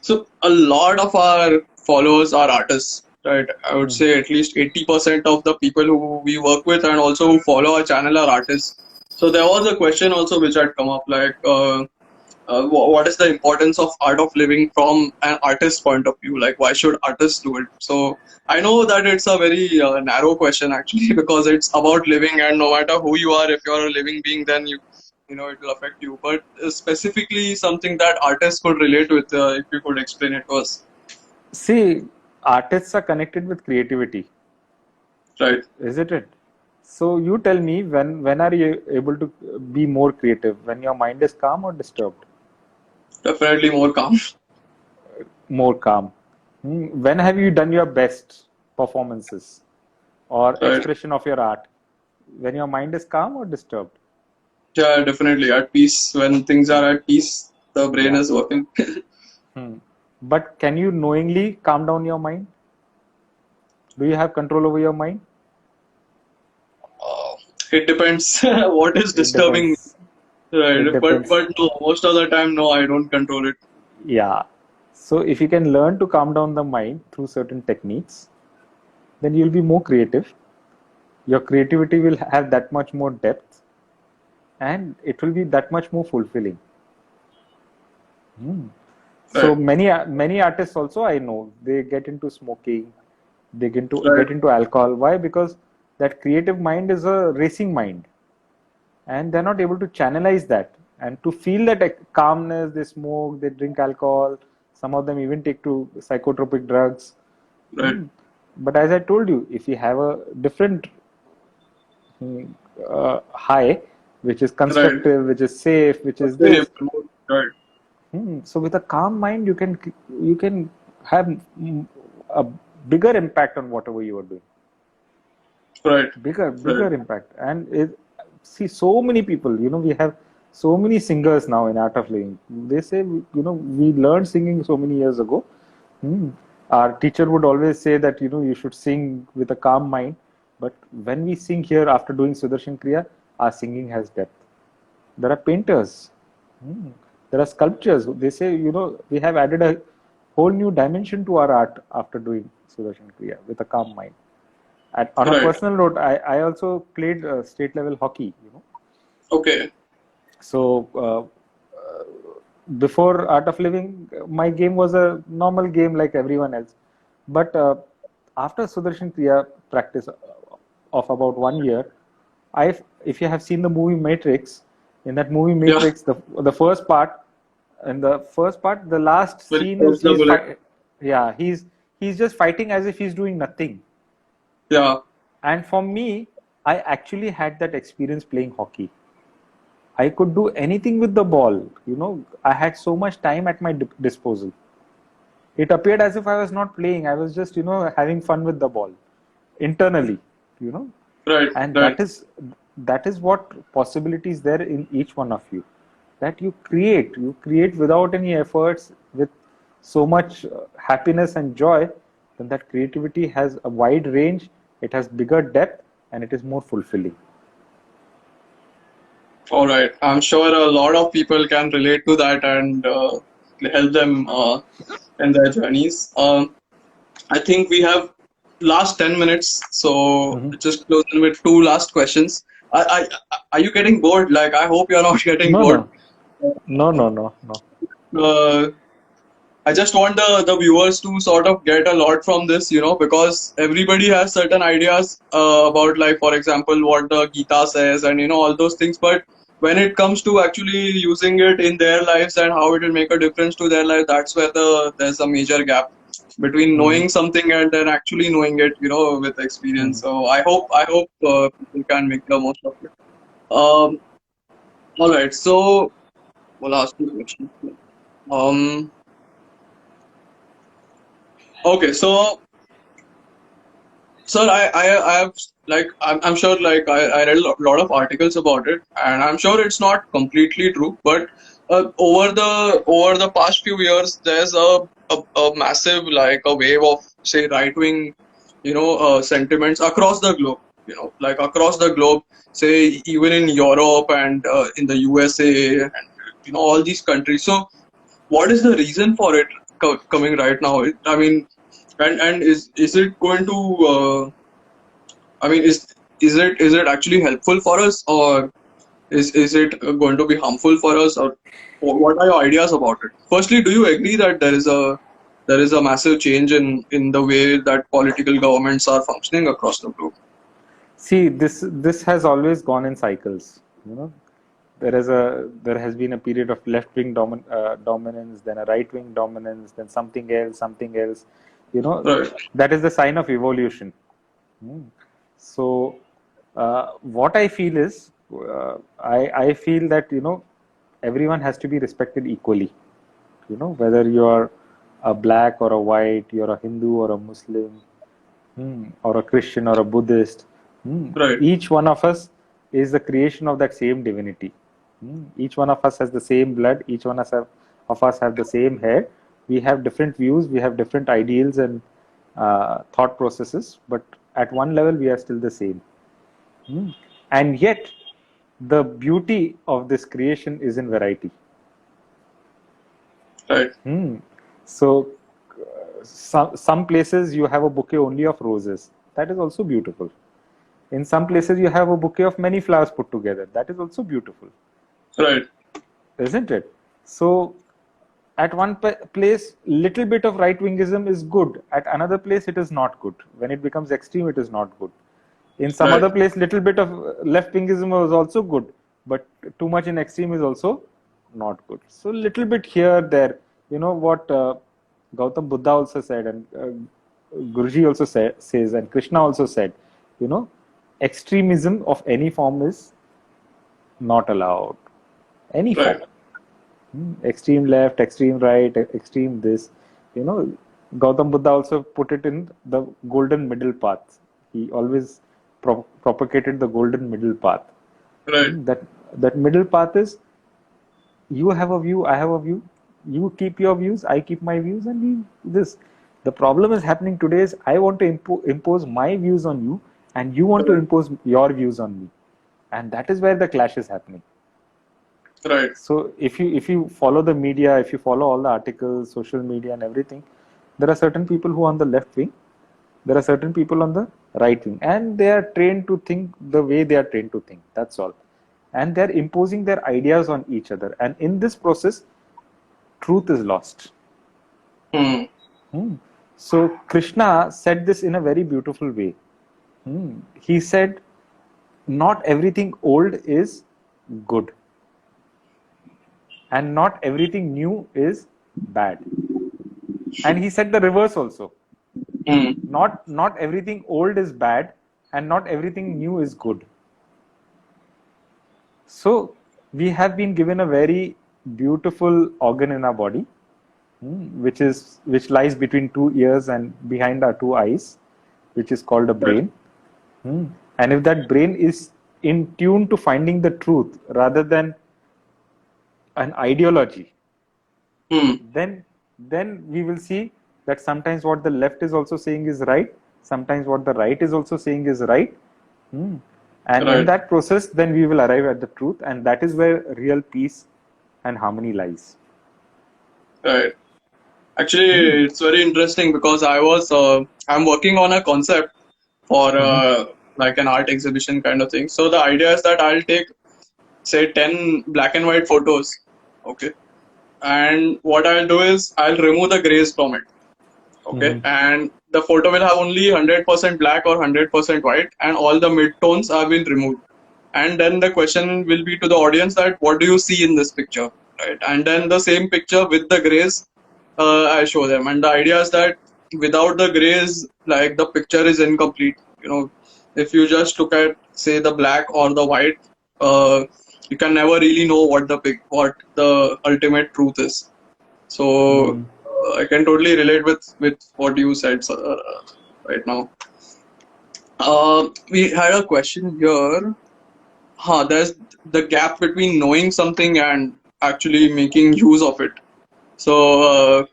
So a lot of our followers are artists, right? I would say at least 80% of the people who we work with and also who follow our channel are artists. So there was a question also which had come up like, what is the importance of art of living from an artist's point of view? Like, why should artists do it? So I know that it's a very narrow question actually because it's about living, and no matter who you are, if you're a living being, then you know it will affect you. But specifically something that artists could relate with, if you could explain it to us. See, artists are connected with creativity, Right. isn't it? So you tell me, when are you able to be more creative? When your mind is calm or disturbed? Definitely more calm. More calm. When have you done your best performances or Right. expression of your art? When your mind is calm or disturbed? Yeah, definitely at peace. When things are at peace, the brain Yeah. is working. But can you knowingly calm down your mind? Do you have control over your mind? Uh, it depends what is It disturbing me. depends. It Right, but depends. no, most of the time, no, I don't control it. Yeah. So if you can learn to calm down the mind through certain techniques, then you'll be more creative. Your creativity will have that much more depth, and it will be that much more fulfilling. So Right, many artists also, I know, they get into smoking, they right, get into alcohol. Why? Because that creative mind is a racing mind, and they're not able to channelize that. And to feel that calmness, they smoke, they drink alcohol. Some of them even take to psychotropic drugs. right, But as I told you, if you have a different high, which is right. constructive, which is safe, which is Sustainable this. mood, right, So with a calm mind, you can have a bigger impact on whatever you are doing. right, right, Bigger impact. And see, so many people. We have so many singers now in Art of Living. They say, we learned singing so many years ago. Hmm. Our teacher would always say that you should sing with a calm mind. But when we sing here after doing Sudarshan Kriya, our singing has depth. There are painters. Hmm. There are sculptures. They say, we have added a whole new dimension to our art after doing Sudarshan Kriya with a calm mind. On a right. personal note, I also played state level hockey. Okay, So before Art of Living, my game was a normal game like everyone else. But after Sudarshan Kriya practice of about 1 year, I if you have seen the movie Matrix, in that movie Yeah. Matrix, the first part, the last Will scene dodge is the bullet. yeah, he's just fighting as if he's doing nothing. Yeah. And for me, I actually had that experience playing hockey. I could do anything with the ball. I had so much time at my disposal. It appeared as if I was not playing. I was just, having fun with the ball internally, you know. Right. And Right. that is what possibilities there in each one of you. That you create without any efforts, with so much happiness and joy. Then that creativity has a wide range. It has bigger depth, and it is more fulfilling. All right. I'm sure a lot of people can relate to that and help them in their journeys. I think we have last 10 minutes, so Mhm. just closing with two last questions. Are you getting bored? Like, I hope you're not getting No, bored. no, no, no, no, no. Uh, I just want the viewers to sort of get a lot from this, because everybody has certain ideas about, like, for example, what the Gita says and, all those things. But when it comes to actually using it in their lives and how it will make a difference to their life, that's where there's a major gap between Mhm. knowing something and then actually knowing it, with experience. Mhm. So I hope people can make the most of it. Um, all right. So we'll ask you a question. Um, okay. So, sir, I have, like, I'm sure, like, I read a lot of articles about it, and I'm sure it's not completely true, but over the past few years, there's a massive, like, a wave of, say, right wing, sentiments across the globe, like across the globe, say even in Europe and in the USA and all these countries. So what is the reason for it coming right now? I mean, and is it going to I mean, is it actually helpful for us, or is it going to be harmful for us, or what are your ideas about it? Firstly, do you agree that there is a massive change in the way that political governments are functioning across the globe? See, this has always gone in cycles. There has been a period of left wing dominance, then a right wing dominance, then something else, something else. Right, That is the sign of evolution. Hmm. So, what I feel is, I feel that everyone has to be respected equally. Whether you're a black or a white, you're a Hindu or a Muslim, or a Christian or a Buddhist. right, Each one of us is the creation of that same divinity. Each one of us has the same blood. Each one of us have the same hair. We have different views. We have different ideals and thought processes. But at one level, we are still the same. And yet, the beauty of this creation is in variety. right, So, some places you have a bouquet only of roses. That is also beautiful. In some places, you have a bouquet of many flowers put together. That is also beautiful, right, isn't it? So, at one place, little bit of right wingism is good. At another place, it is not good. When it becomes extreme, it is not good. In some right, other place, little bit of left wingism was also good, but too much in extreme is also not good. So, little bit here, there. You know what Gautam Buddha also said, and Guruji also says, and Krishna also said, you know, extremism of any form is not allowed. Any right, form. Extreme left, extreme right, extreme this. You know, Gautam Buddha also put it in the golden middle path. He always propagated the golden middle path. right, That middle path is, you have a view, I have a view. You keep your views, I keep my views, and we this. The problem is happening today is, I want to impose my views on you, and you want to right, impose your views on me, and that is where the clash is happening. right, So if you follow the media, if you follow all the articles, social media, and everything, there are certain people who are on the left wing, there are certain people on the right wing, and they are trained to think the way they are trained to think. That's all, and they are imposing their ideas on each other, and in this process, truth is lost. hmm, So Krishna said this in a very beautiful way. He said, not everything old is good, and not everything new is bad. And he said the reverse also. Hmm. Not everything old is bad, and not everything new is good. So we have been given a very beautiful organ in our body, which lies between two ears and behind our two eyes, which is called a Right. brain. And if that brain is in tune to finding the truth rather than an ideology, Hmm. then we will see that sometimes what the left is also saying is right, sometimes what the right is also saying is right. And in Right. that process, then we will arrive at the truth, and that is where real peace and harmony lies. Right. Actually, Hmm. it's very interesting because I'm working on a concept for Hmm. like an art exhibition kind of thing. So the idea is that I'll take, say, 10 black and white photos. Okay. And what I'll do is I'll remove the grays from it. Okay. Hmm. And the photo will have only 100% black or 100% white, and all the mid tones have been removed. And then the question will be to the audience that what do you see in this picture, right? And then the same picture with the grays, I show them. And the idea is that without the grays, like, the picture is incomplete. If you just look at, say, the black or the white, uh, you can never really know what the ultimate truth is. So Hmm. I can totally relate with what you said right now. We had a question here. There's the gap between knowing something and actually making use of it. So,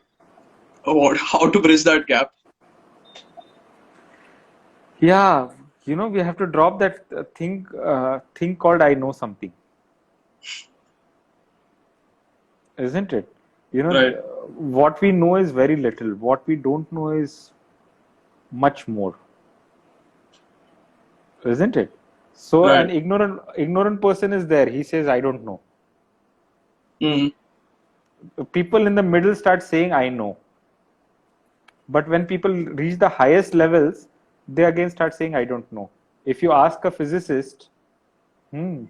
how to bridge that gap? Yeah, we have to drop that thing called I know something, isn't it? Right, What we know is very little. What we don't know is much more, isn't it? So right. an ignorant person is there. He says, I don't know. Mm, People in the middle start saying, I know. But when people reach the highest levels, they again start saying, I don't know. If you ask a physicist, hmm,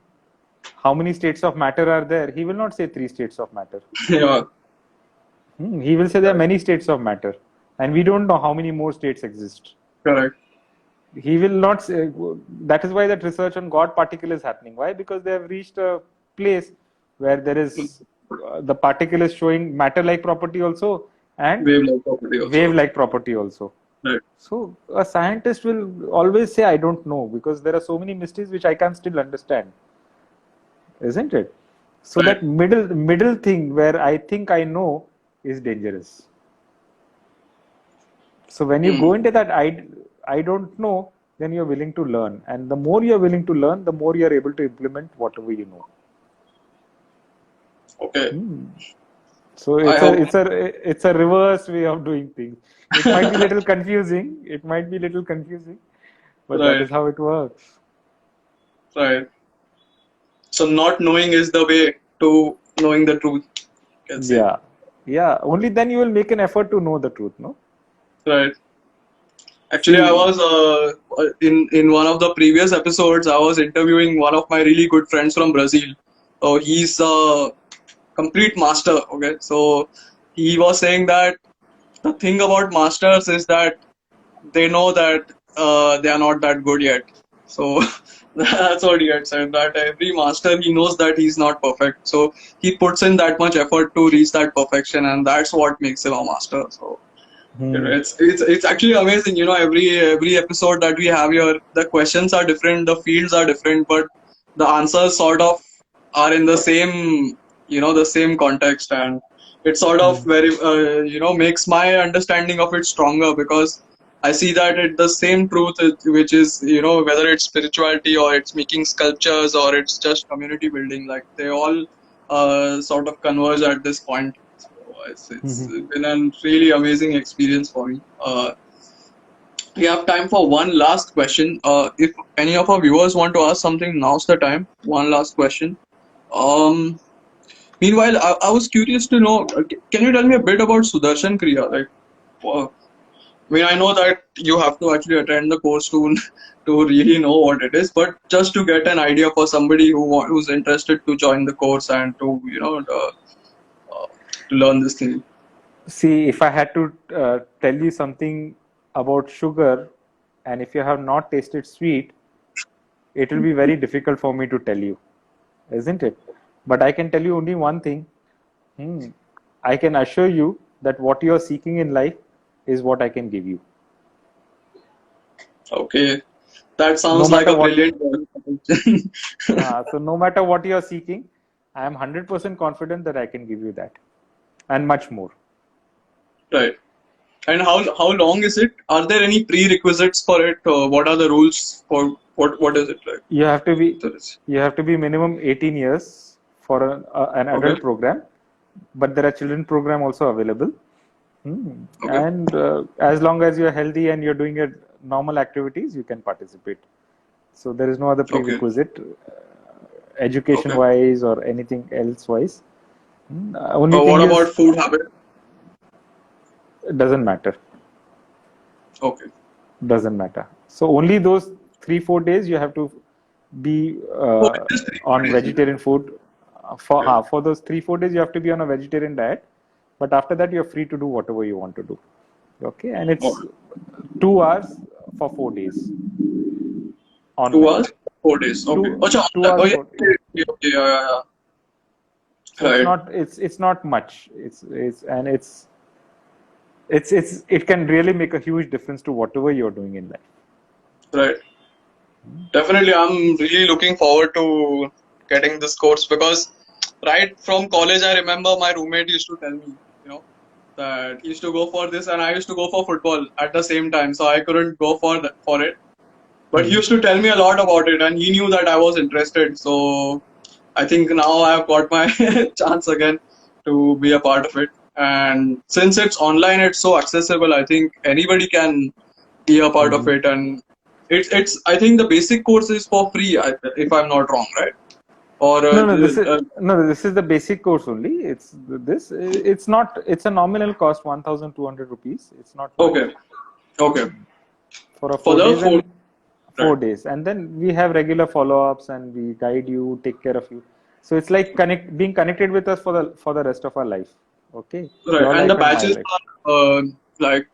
how many states of matter are there? He will not say three states of matter. yeah, He will say there are right, many states of matter. And we don't know how many more states exist. correct. He will not say, that is why that research on God particle is happening. Why? Because they have reached a place where there Mm, is the particle is showing matter like property also and Wavelength property wave also. like property also. Right, So a scientist will always say, I don't know, because there are so many mysteries which I can still understand, isn't it? So right. that middle thing where I think I know is dangerous. So when you Mm, go into that I don't know, then you're willing to learn. And the more you're willing to learn, the more you're able to implement whatever you know. okay. So I it's a hope. it's a it's a reverse way of doing things. It might be little confusing. It might be little confusing, but that Right, is how it works. right. So not knowing is the way to knowing the truth, you can say. Yeah. Yeah. Only then you will make an effort to know the truth, no? Right. Actually, I See, was in one of the previous episodes. I was interviewing one of my really good friends from Brazil. So he's a complete master. Okay, so he was saying that the thing about masters is that they know that they are not that good yet. So that's what he had said. That every master, he knows that he's not perfect. So he puts in that much effort to reach that perfection, and that's what makes him a master. So hmm, it's actually amazing. Every episode that we have here, the questions are different, the fields are different, but the answers sort of are in the same, the same context, and it sort of hmm. very makes my understanding of it stronger, because I see that the same truth, which is, whether it's spirituality or it's making sculptures or it's just community building, like they all sort of converge at this point. So it's been a really amazing experience for me. We have time for one last question. If any of our viewers want to ask something, now's the time. One last question. Um, Meanwhile, I was curious to know, can you tell me a bit about Sudarshan Kriya? Like, I mean, I know that you have to actually attend the course to to really know what it is, but just to get an idea for somebody who's interested to join the course and to to learn this thing. See, if I had to tell you something about sugar, and if you have not tasted sweet, it will be very difficult for me to tell you, isn't it? But I can tell you only one thing. I can assure you that what you are seeking in life is what I can give you. Okay, that No sounds like matter a what, brilliant. so no matter what you are seeking, I am 100% confident that I can give you that and much more. Right. And how long is it? Are there any prerequisites for it? What are the rules for what is it like? You have to be There is. you have to be minimum 18 years for an Okay. adult program, but there are children program also available. Okay. And as long as you're healthy and you're doing your normal activities, you can participate. So there is no other Okay. prerequisite, education Okay. wise or anything else wise. Only What thing about is, food habit? it doesn't matter. Okay. Doesn't matter. So only those 3-4 days you have to be Oh, it's just three on days, is it? vegetarian food. Okay. For those 3-4 days you have to be on a vegetarian diet, but after that you're free to do whatever you want to do. Okay, and it's Okay. 2 hours for 4 days 2 hours, online. 4 days. Okay. Two Acha, two oh hours yeah. for Okay. Okay. Yeah. so Yeah. Right. it's not much. It can really make a huge difference to whatever you're doing in life. Right. Definitely, I'm really looking forward to getting this course because right from college, I remember my roommate used to tell me, that he used to go for this and I used to go for football at the same time. So I couldn't go for it. But he Mhm. used to tell me a lot about it and he knew that I was interested. So I think now I've got my chance again to be a part of it. And since it's online, it's so accessible. I think anybody can be a part of Mhm. it. And it's I think the basic course is for free, if I'm not wrong, right? Or No, no, this is the basic course only. It's not, it's a nominal cost 1,200 rupees. It's not much okay, okay, for a for four the days four, and right? 4 days, and then we have regular follow-ups and we guide you, take care of you. So it's like being connected with us for the rest of our life. Okay, Right. your And the life and my batches life. are like,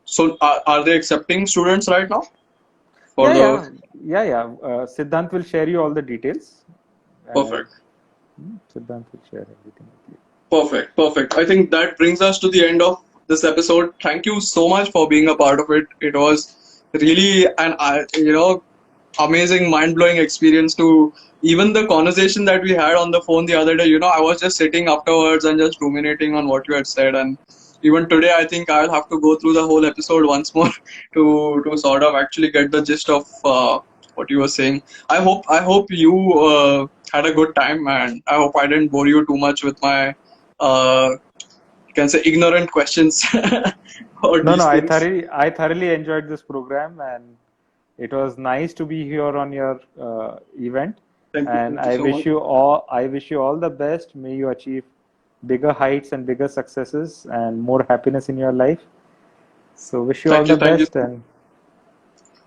so are they accepting students right now for Yeah, the yeah, yeah. Siddhant will share you all the details, and perfect? Siddhant will share everything with you. Perfect, perfect. I think that brings us to the end of this episode. Thank you so much for being a part of it. It was really an amazing, mind blowing experience to even the conversation that we had on the phone the other day. I was just sitting afterwards and just ruminating on what you had said, and even today, I think I'll have to go through the whole episode once more to sort of actually get the gist of what you were saying. I hope you had a good time, and I hope I didn't bore you too much with my you can say ignorant questions or No, no, these things. I thoroughly enjoyed this program, and it was nice to be here on your event. And Thank you so much. I wish you all the best. May you achieve bigger heights and bigger successes and more happiness in your life. So wish you all the Thank you. best and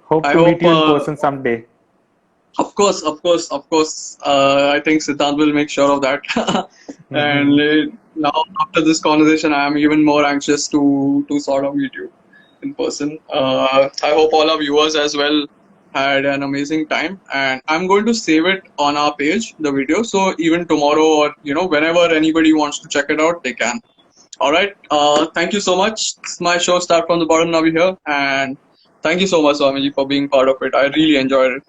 hope I to meet hope. you in person someday. Of course, of course, of course. I think Siddhant will make sure of that. And Mhm. now, after this conversation, I am even more anxious to sort of meet you in person. I hope all our viewers as well had an amazing time. And I'm going to save it on our page, the video. So even tomorrow, or whenever anybody wants to check it out, they can. All right. Thank you so much. It's my show start from the bottom now here, and thank you so much, Swamiji, for being part of it. I really enjoyed it.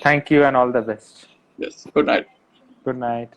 Thank you and all the best. Yes. Good night. Good night.